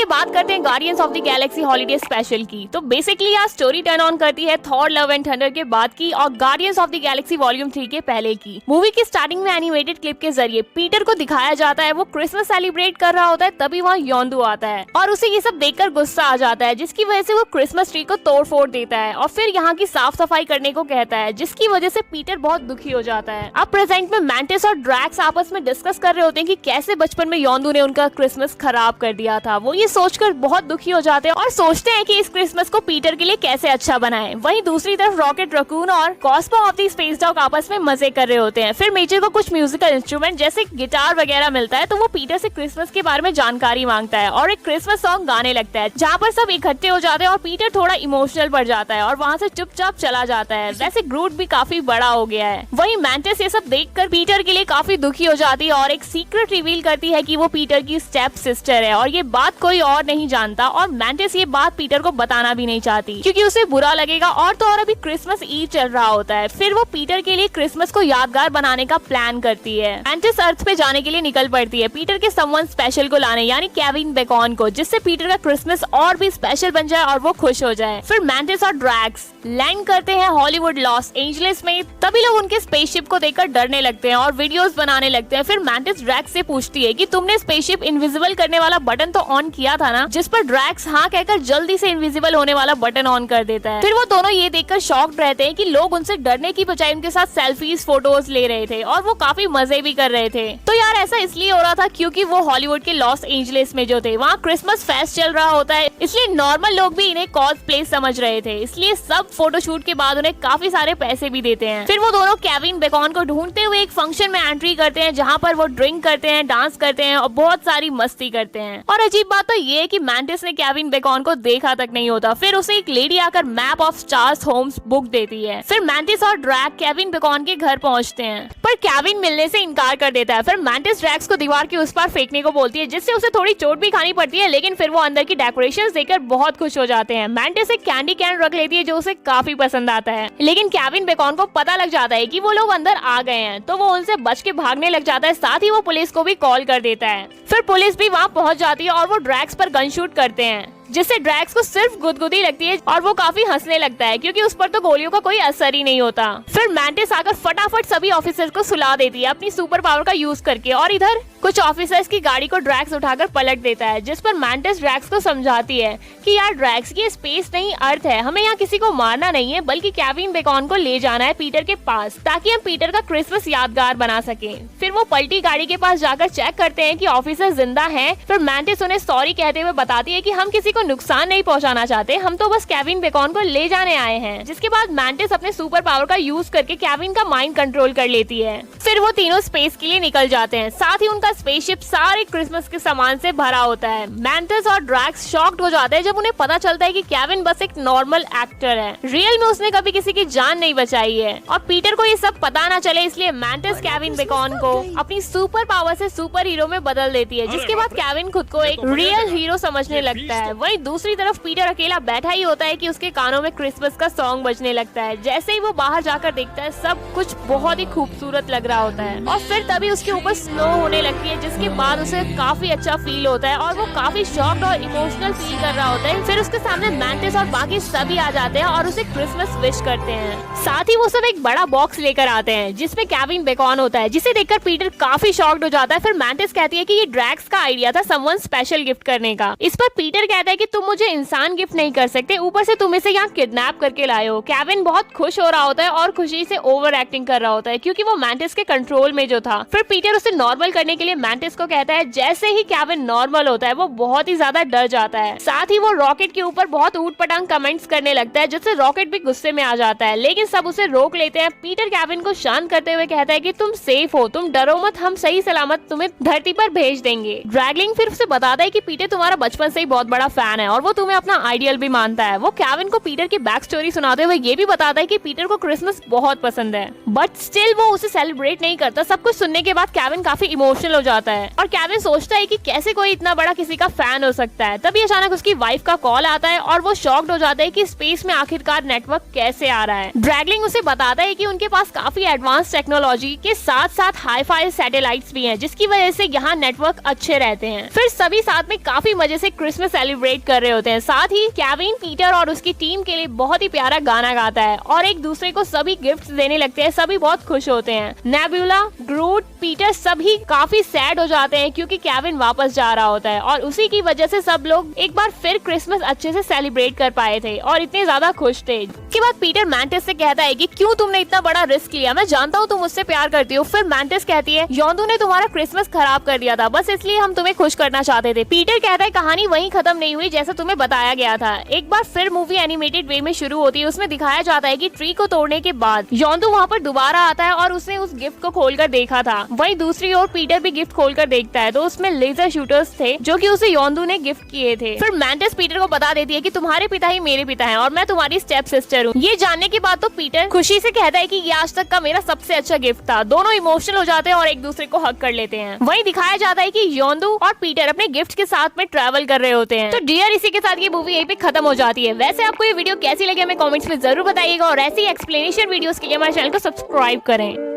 बात करते हैं guardians of the Galaxy holiday special की। तो बेसिकली यहाँ स्टोरी टर्न ऑन करती है थॉर लव एंड थंडर के बाद की और guardians of the Galaxy volume 3 के पहले की। मूवी की स्टार्टिंग में एनिमेटेड क्लिप के जरिए पीटर को दिखाया जाता है वो क्रिसमस सेलिब्रेट कर रहा होता है, तभी वहाँ योंदू आता है और उसे ये सब देखकर गुस्सा आ जाता है, जिसकी वजह से वो क्रिसमस ट्री को तोड़ फोड़ देता है और फिर यहाँ की साफ सफाई करने को कहता है, जिसकी वजह से पीटर बहुत दुखी हो जाता है। अब प्रेजेंट में मैंटिस और ड्रैक्स आपस में डिस्कस कर रहे होते हैं कि कैसे बचपन में योंदू ने उनका क्रिसमस खराब कर दिया था। वो ये सोचकर बहुत दुखी हो जाते हैं और सोचते हैं कि इस क्रिसमस को पीटर के लिए कैसे अच्छा बनाएं। वहीं दूसरी तरफ रॉकेट रकून और Cosmo of the space dog आपस में मजे कर रहे होते हैं। फिर मेजर को कुछ म्यूजिकल इंस्ट्रूमेंट जैसे गिटार वगैरह मिलता है, तो वो पीटर से क्रिसमस के बारे में जानकारी मांगता है और एक क्रिसमस सॉन्ग गाने लगता है, जहाँ पर सब इकट्ठे हो जाते हैं और पीटर थोड़ा इमोशनल पड़ जाता है और वहाँ से चुपचाप चला जाता है। वैसे ग्रूट भी काफी बड़ा हो गया है। वहीं मैंटिस ये सब देखकर पीटर के लिए काफी दुखी हो जाती है और एक सीक्रेट रिवील करती है कि वो पीटर की स्टेप सिस्टर है और ये बात कोई और नहीं जानता। और मैंटिस ये बात पीटर को बताना भी नहीं चाहती क्योंकि उसे बुरा लगेगा और तो और अभी क्रिसमस ईव चल रहा होता है। फिर वो पीटर के लिए क्रिसमस को यादगार बनाने का प्लान करती है। मैंटिस अर्थ पे जाने के लिए निकल पड़ती है पीटर के समवन स्पेशल को लाने, यानी केविन बेकॉन को, जिससे पीटर का क्रिसमस और भी स्पेशल बन जाए और वो खुश हो जाए। फिर मैंटिस और ड्रैक्स लैंड करते हैं हॉलीवुड लॉस एंजलिस में। तभी लोग उनके स्पेसशिप को देखकर डरने लगते हैं और वीडियोस बनाने लगते हैं। फिर मैंटिस ड्रैक्स से पूछती है कि तुमने स्पेसशिप इनविजिबल करने वाला बटन तो ऑन किया था ना, जिस पर ड्रैक्स हाँ कहकर जल्दी से इनविजिबल होने वाला बटन ऑन कर देता है। फिर वो दोनों ये देखकर शॉक्ड रहते हैं कि लोग उनसे डरने की बजाय उनके साथ सेल्फीज फोटोज ले रहे थे और वो काफी मजे भी कर रहे थे। तो यार ऐसा इसलिए हो रहा था क्योंकि वो हॉलीवुड के लॉस एंजलिस में जो थे वहाँ क्रिसमस फेस्ट चल रहा होता है, इसलिए नॉर्मल लोग भी इन्हें कॉस्प्ले समझ रहे थे, इसलिए सब फोटोशूट के बाद उन्हें काफी सारे पैसे भी देते हैं। फिर वो दोनों केविन बेकॉन को ढूंढते हुए एक फंक्शन में एंट्री करते हैं जहाँ पर वो ड्रिंक करते हैं, डांस करते हैं और बहुत सारी मस्ती करते हैं। और अजीब बात तो ये है कि मैंटिस ने केविन बेकॉन को देखा तक नहीं होता। फिर उसे एक लेडी आकर map of stars homes book देती है। फिर मैंटिस और ड्रैक केविन बेकॉन के घर पहुंचते हैं, पर केविन मिलने से इनकार कर देता है। फिर मैंटिस ड्रैक्स को दीवार के उस पार फेंकने को बोलती है, जिससे उसे थोड़ी चोट भी खानी पड़ती है, लेकिन फिर वो अंदर की डेकोरेशंस देखकर बहुत खुश हो जाते हैं। मैंटिस एक कैंडी कैन रख लेती है जो उसे काफी पसंद आता है, लेकिन केविन बेकॉन को पता लग जाता है कि वो लोग अंदर आ गए हैं, तो वो उनसे बच के भागने लग जाता है। साथ ही वो पुलिस को भी कॉल कर देता है। फिर पुलिस भी वहाँ पहुँच जाती है और वो ड्रैक्स पर गन शूट करते हैं, जिससे ड्रैक्स को सिर्फ गुदगुदी लगती है और वो काफी हंसने लगता है क्योंकि उस पर तो गोलियों का कोई असर ही नहीं होता। फिर मैंटिस आकर फटाफट सभी ऑफिसर्स को सुला देती है अपनी सुपर पावर का यूज करके और इधर कुछ ऑफिसर्स की गाड़ी को ड्रैक्स उठाकर पलट देता है, जिस पर मैंटिस ड्रैक्स को समझाती है कि यार ड्रैक्स ये स्पेस नहीं अर्थ है, हमें यहाँ किसी को मारना नहीं है बल्कि केविन बेकॉन को ले जाना है पीटर के पास ताकि हम पीटर का क्रिसमस यादगार बना सके। फिर वो पलटी गाड़ी के पास जाकर चेक करते हैं कि ऑफिसर जिंदा है। फिर मैंटिस उन्हें सॉरी कहते हुए बताती है कि हम किसी को नुकसान नहीं पहुंचाना चाहते, हम तो बस केविन बेकॉन को ले जाने आए हैं। जिसके बाद मैंटिस अपने सुपर पावर का यूज करके केविन का माइंड कंट्रोल कर लेती है। फिर वो तीनों स्पेस के लिए निकल जाते हैं, साथ ही उनका स्पेसशिप सारे क्रिसमस के सामान से भरा होता है। मैंटिस और ड्रैक्स शॉक्ड हो जाते हैं जब उन्हें पता चलता है कि केविन बस एक नॉर्मल एक्टर है, रियल में उसने कभी किसी की जान नहीं बचाई है। और पीटर को ये सब पता ना चले इसलिए मैंटिस केविन बेकॉन को अपनी सुपर पावर से सुपर हीरो में बदल देती है, जिसके बाद केविन खुद को एक रियल हीरो समझने लगता है। वहीं दूसरी तरफ पीटर अकेला बैठा ही होता है कि उसके कानों में क्रिसमस का सॉन्ग बजने लगता है। जैसे ही वो बाहर जाकर देखता है सब कुछ बहुत ही खूबसूरत लग रहा होता है और फिर तभी उसके ऊपर स्नो होने लगती है, जिसके बाद उसे काफी अच्छा फील होता है और वो काफी शॉक्ड और इमोशनल फील कर रहा होता है। फिर उसके सामने मैंटिस और बाकी सभी आ जाते हैं और उसे क्रिसमस विश करते हैं। साथ ही वो सब एक बड़ा बॉक्स लेकर आते हैं जिसमें केविन बेकॉन होता है, जिसे देखकर पीटर काफी शॉक्ड हो जाता है। फिर मैंटिस कहती है कि ये ड्रैक्स का आइडिया था समवन स्पेशल गिफ्ट करने का। इस पर पीटर कहता है कि तुम मुझे इंसान गिफ्ट नहीं कर सकते, ऊपर से तुम इसे यहाँ किडनैप करके लाए हो। केविन बहुत खुश हो रहा होता है और खुशी से ओवर एक्टिंग कर रहा होता है क्योंकि वो मैंटिस के कंट्रोल में जो था। फिर पीटर उसे नॉर्मल करने के लिए मैंटिस को कहता है। जैसे ही केविन नॉर्मल होता है वो बहुत ही ज्यादा डर जाता है। साथ ही वो रॉकेट के ऊपर बहुत ऊट पटांग कमेंट्स करने लगता है, जिससे रॉकेट भी गुस्से में आ जाता है, लेकिन सब उसे रोक लेते हैं। पीटर केविन को शांत करते हुए कहता है कि तुम सेफ हो, तुम डरो मत, हम सही सलामत तुम्हें धरती पर भेज देंगे। ड्रैगलिंग फिर उसे बताता है कि पीटर तुम्हारा बचपन से ही बहुत बड़ा फैन फैन है और वो तुम्हें अपना आइडियल भी मानता है। वो केविन को पीटर की बैक स्टोरी सुनाते हुए ये भी बताता है कि पीटर को क्रिसमस बहुत पसंद है, बट स्टिल वो उसे सेलिब्रेट नहीं करता। सब कुछ सुनने के बाद केविन काफी इमोशनल हो जाता है और केविन सोचता है कि कैसे कोई इतना बड़ा किसी का फैन हो सकता है। तभी अचानक उसकी वाइफ का कॉल आता है और वो शॉक्ड हो जाता है कि स्पेस में आखिरकार नेटवर्क कैसे आ रहा है। ड्रैगलिंग उसे बताता है कि उनके पास काफी एडवांस टेक्नोलॉजी के साथ साथ हाई-फाई सैटेलाइट्स भी हैं, जिसकी वजह से यहाँ नेटवर्क अच्छे रहते हैं। फिर सभी साथ में काफी मजे से क्रिसमस सेलिब्रेट कर रहे होते हैं। साथ ही केविन पीटर और उसकी टीम के लिए बहुत ही प्यारा गाना गाता है और एक दूसरे को सभी गिफ्ट्स देने लगते हैं। सभी बहुत खुश होते हैं। नेबुला, ग्रूट, पीटर सभी काफी सैड हो जाते हैं क्योंकि केविन वापस जा रहा होता है और उसी की वजह से सब लोग एक बार फिर क्रिसमस अच्छे से सेलिब्रेट कर पाए थे और इतने ज्यादा खुश थे। इसके बाद पीटर मैंटिस से कहता है कि क्यों तुमने इतना बड़ा रिस्क लिया, मैं जानता हूँ तुम मुझसे प्यार करती हो। फिर मैंटिस कहती है योंदू ने तुम्हारा क्रिसमस खराब कर दिया था, बस इसलिए हम तुम्हें खुश करना चाहते थे। पीटर कहता है कहानी वहीं खत्म नहीं हुई जैसा तुम्हें बताया गया था। एक बार फिर मूवी एनिमेटेड वे में शुरू होती है। उसमें दिखाया जाता है कि ट्री को तोड़ने के बाद योंदू वहाँ पर दोबारा आता है और उसने उस गिफ्ट को खोलकर देखा था। वहीं दूसरी ओर पीटर भी गिफ्ट खोलकर देखता है तो उसमें लेजर शूटर्स थे जो कि उसे योंदू ने गिफ्ट किए थे। फिर मैंटिस पीटर को बता देती है कि तुम्हारे पिता ही मेरे पिता हैं और मैं तुम्हारी स्टेप सिस्टर हूँ। ये जानने के बाद तो पीटर खुशी से कहता है कि ये आज तक का मेरा सबसे अच्छा गिफ्ट था। दोनों इमोशनल हो जाते हैं और एक दूसरे को हग कर लेते हैं। वहीं दिखाया जाता है कि योंदू और पीटर अपने गिफ्ट के साथ में ट्रैवल कर रहे होते हैं। तो डियर, इसी के साथ ये मूवी यहीं पे खत्म हो जाती है। वैसे आपको ये वीडियो कैसी लगी हमें कमेंट्स में जरूर बताइएगा और ऐसी एक्सप्लेनेशन वीडियोस के लिए हमारे चैनल को सब्सक्राइब करें।